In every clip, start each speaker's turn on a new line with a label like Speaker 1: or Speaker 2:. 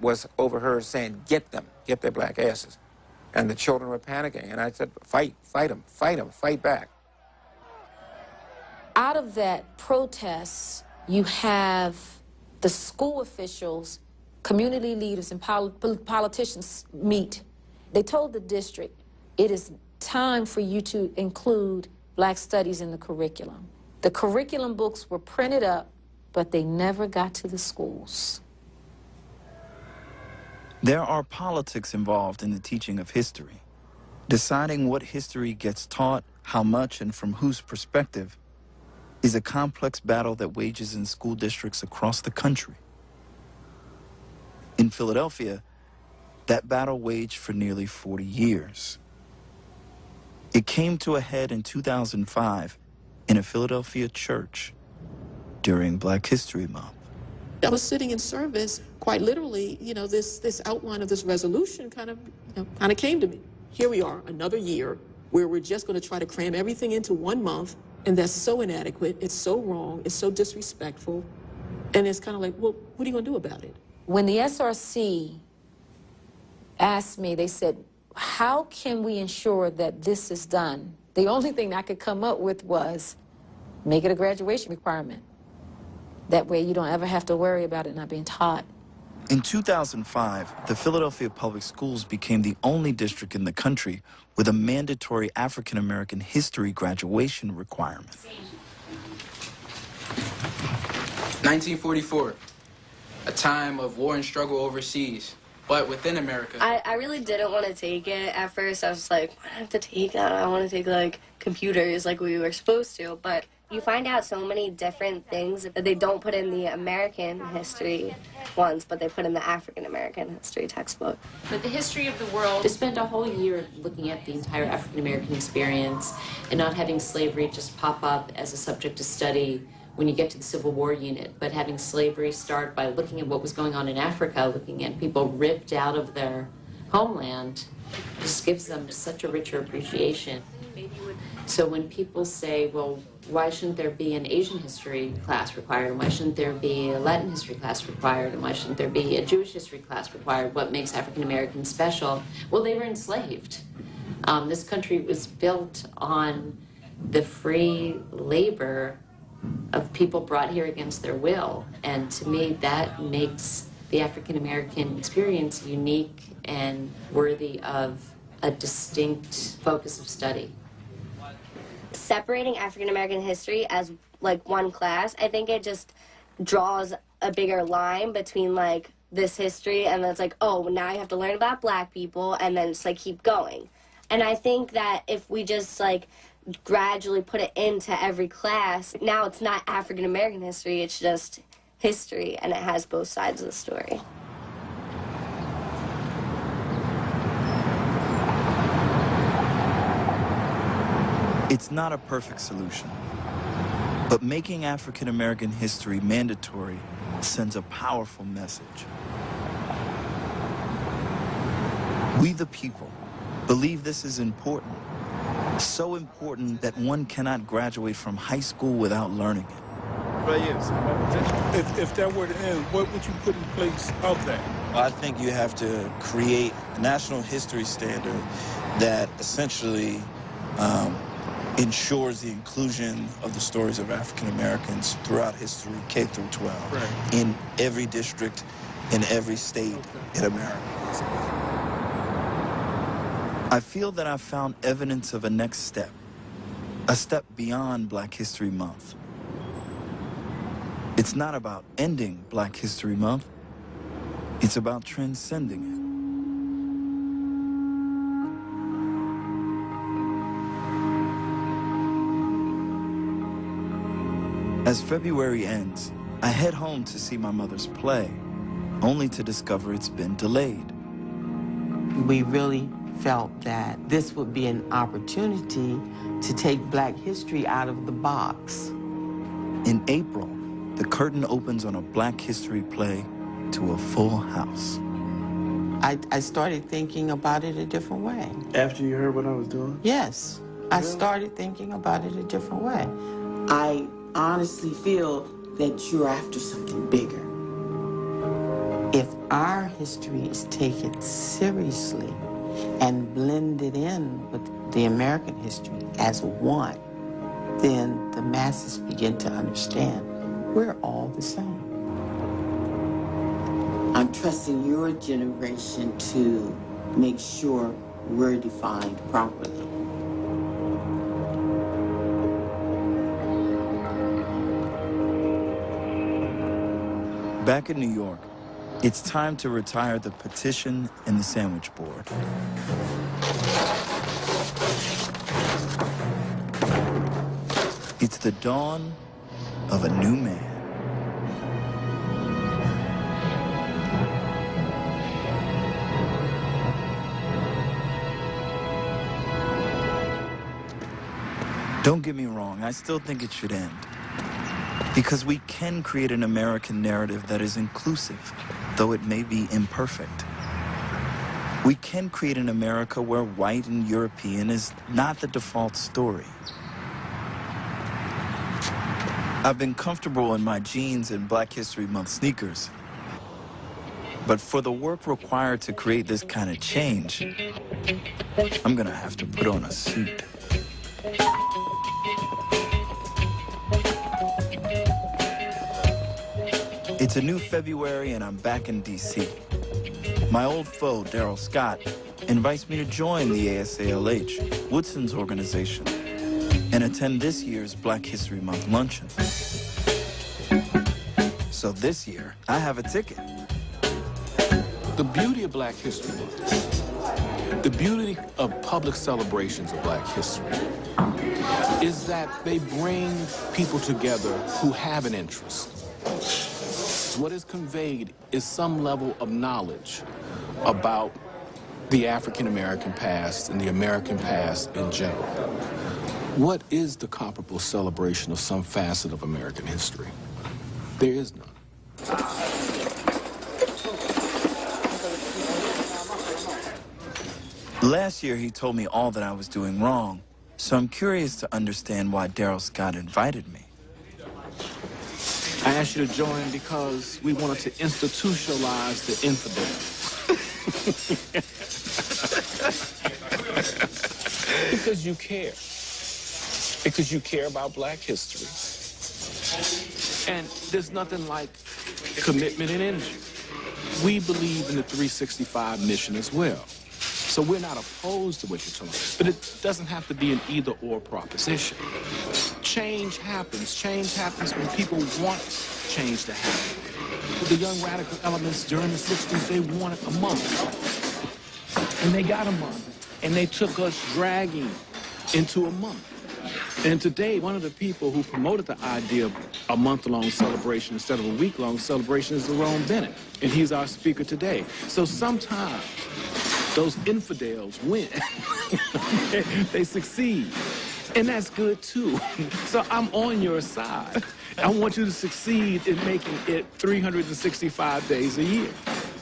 Speaker 1: was overheard saying, "Get them, get their black asses." And the children were panicking. And I said, fight them, fight back.
Speaker 2: Out of that protest, you have the school officials, community leaders, and politicians meet. They told the district, it is time for you to include black studies in the curriculum. The curriculum books were printed up, but they never got to the schools.
Speaker 3: There are politics involved in the teaching of history. Deciding what history gets taught, how much, and from whose perspective is a complex battle that wages in school districts across the country. In Philadelphia, that battle waged for nearly 40 years. It came to a head in 2005 in a Philadelphia church during Black History Month.
Speaker 4: I was sitting in service, quite literally, this outline of this resolution kind of came to me. Here we are, another year, where we're just going to try to cram everything into 1 month, and that's so inadequate, it's so wrong, it's so disrespectful, and it's kind of like, well, what are you going to do about it?
Speaker 2: When the SRC asked me, they said, how can we ensure that this is done? The only thing I could come up with was make it a graduation requirement. That way you don't ever have to worry about it not being taught.
Speaker 3: In 2005, the Philadelphia Public Schools became the only district in the country with a mandatory African-American history graduation requirement.
Speaker 5: 1944, a time of war and struggle overseas, but within America.
Speaker 6: I really didn't want to take it at first. I was like, I have to take that. I want to take, like, computers like we were supposed to, but you find out so many different things that they don't put in the American history ones, but they put in the African American history textbook.
Speaker 7: But the history of the world, to spend a whole year looking at the entire African American experience and not having slavery just pop up as a subject to study when you get to the Civil War unit, but having slavery start by looking at what was going on in Africa, looking at people ripped out of their homeland, just gives them such a richer appreciation. So when people say, well, why shouldn't there be an Asian history class required, and why shouldn't there be a Latin history class required, and why shouldn't there be a Jewish history class required, what makes African Americans special? Well, they were enslaved. This country was built on the free labor of people brought here against their will, and to me that makes the African American experience unique and worthy of a distinct focus of study.
Speaker 6: Separating African American history as like one class, I think it just draws a bigger line between like this history and then it's like, oh, now you have to learn about black people and then it's like keep going. And I think that if we just like gradually put it into every class, now it's not African American history, it's just history and it has both sides of the story.
Speaker 3: It's not a perfect solution, but making African American history mandatory sends a powerful message. We the people believe this is important, so important that one cannot graduate from high school without learning it.
Speaker 8: Right, yes. If that were to end, what would you put in place of that?
Speaker 9: I think you have to create a national history standard that essentially ensures the inclusion of the stories of African Americans throughout history, K through 12, right, in every district, in every state in America.
Speaker 3: I feel that I've found evidence of a next step, a step beyond Black History Month. It's not about ending Black History Month, it's about transcending it. As February ends, I head home to see my mother's play, only to discover it's been delayed.
Speaker 10: We really felt that this would be an opportunity to take Black history out of the box.
Speaker 3: In April, the curtain opens on a Black history play to a full house.
Speaker 10: I started thinking about it a different way.
Speaker 8: After you heard what I was doing?
Speaker 10: Yes, I started thinking about it a different way. I honestly feel that you're after something bigger. If our history is taken seriously and blended in with the American history as one, then the masses begin to understand we're all the same. I'm trusting your generation to make sure we're defined properly.
Speaker 3: Back in New York, it's time to retire the petition and the sandwich board. It's the dawn of a new man. Don't get me wrong, I still think it should end. Because we can create an American narrative that is inclusive, though it may be imperfect. We can create an America where white and European is not the default story. I've been comfortable in my jeans and Black History Month sneakers. But for the work required to create this kind of change, I'm gonna have to put on a suit. It's a new February and I'm back in D.C. My old foe, Daryl Scott, invites me to join the ASALH, Woodson's organization, and attend this year's Black History Month luncheon. So this year, I have a ticket.
Speaker 11: The beauty of Black History Month, the beauty of public celebrations of Black history, is that they bring people together who have an interest. What is conveyed is some level of knowledge about the African American past and the American past in general. What is the comparable celebration of some facet of American history? There is none.
Speaker 3: Last year, he told me all that I was doing wrong, so I'm curious to understand why Daryl Scott invited me.
Speaker 11: I asked you to join because we wanted to institutionalize the infidel. Because you care. Because you care about Black history. And there's nothing like commitment and energy. We believe in the 365 mission as well. So we're not opposed to what you're talking about, but it doesn't have to be an either-or proposition. Change happens. Change happens when people want change to happen. The young radical elements during the 60s, they wanted a month. And they got a month. And they took us dragging into a month. And today, one of the people who promoted the idea of a month-long celebration instead of a week-long celebration is Lerone Bennett. And he's our speaker today. So sometimes those infidels win. They succeed. And that's good, too. So I'm on your side. I want you to succeed in making it 365 days a year,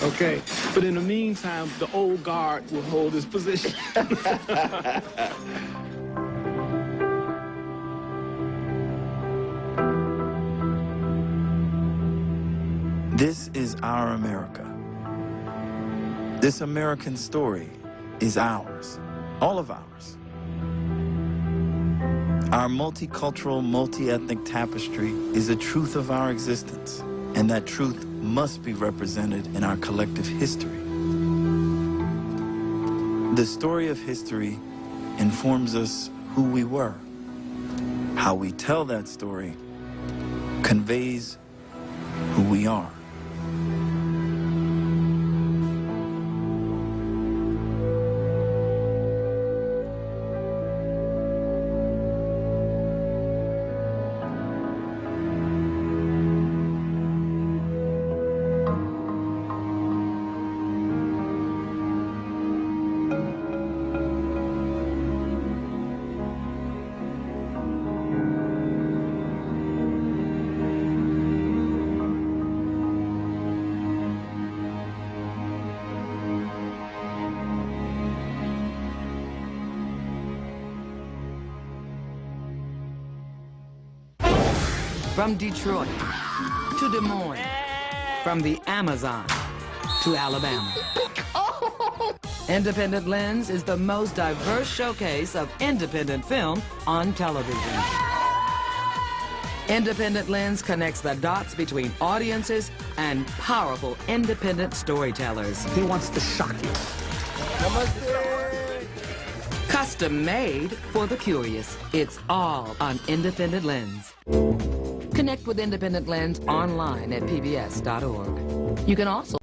Speaker 11: okay? But in the meantime, the old guard will hold his position.
Speaker 3: This is our America. This American story is ours, all of ours. Our multicultural, multi-ethnic tapestry is a truth of our existence, and that truth must be represented in our collective history. The story of history informs us who we were. How we tell that story conveys who we are.
Speaker 12: From Detroit to Des Moines, from the Amazon to Alabama. Independent Lens is the most diverse showcase of independent film on television. Independent Lens connects the dots between audiences and powerful independent storytellers.
Speaker 13: He wants to shock you.
Speaker 12: Custom made for the curious. It's all on Independent Lens. Connect with Independent Lens online at pbs.org. You can also